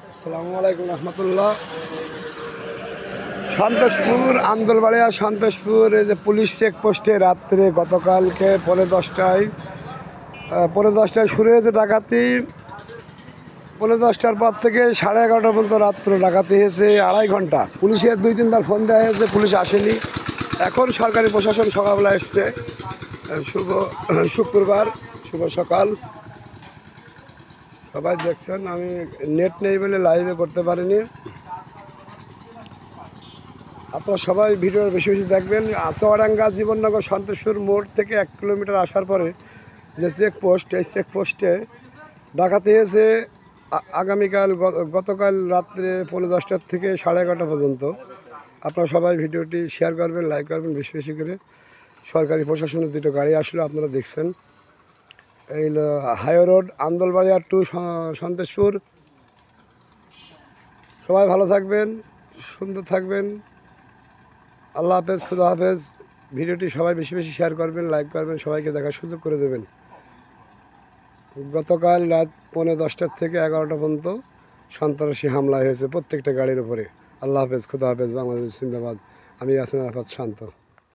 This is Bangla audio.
আসসালামু আলাইকুম রহমতুল্লাহ। সন্তোষপুর আন্দোলবাড়িয়া সন্তোষপুর এই যে পুলিশ চেকপোস্টে রাত্রে গতকালকে পৌনে দশটায় শুরু হয়েছে ডাকাতি। পৌনে দশটার পর থেকে 11:30 পর্যন্ত রাত্র ডাকাতি হয়েছে 2.5 ঘন্টা। পুলিশের 2-3বার ফোন দেওয়া হয়েছে, পুলিশ আসেনি। এখন সরকারি প্রশাসন সকালবেলা এসছে। শুভ শুক্রবার, শুভ সকাল। সবাই দেখছেন, আমি নেট নেই বলে লাইভে করতে পারিনি। আপনারা সবাই ভিডিও বেশি বেশি দেখবেন। চুয়াডাঙ্গা জীবননগর সন্তোষপুর মোড় থেকে 1 কিলোমিটার আসার পরে যে চেকপোস্ট, এই চেকপোস্টে ডাকাতি হয়েছে গতকাল রাত্রে পৌনে 10টার থেকে 11:30 পর্যন্ত। আপনারা সবাই ভিডিওটি শেয়ার করবেন, লাইক করবেন বেশি বেশি করে। সরকারি প্রশাসনের 2টো গাড়ি আসলো, আপনারা দেখছেন। এই high road Andulbaria two Santoshpur. সবাই ভালো থাকবেন, সুন্দর থাকবেন। আল্লাহ হাফেজ, খুদা হাফেজ। ভিডিওটি সবাই বেশি বেশি শেয়ার করবেন, লাইক করবেন, সবাইকে দেখার সুযোগ করে দেবেন। গতকাল রাত পৌনে 10টার থেকে 11টা পর্যন্ত সন্ত্রাসী হামলা হয়েছে প্রত্যেকটা গাড়ির উপরে। আল্লাহ হাফেজ, খুদা হাফেজ, বাংলাদেশ জিন্দাবাদ। আমি ইয়াসিন আরাফাত শান্ত।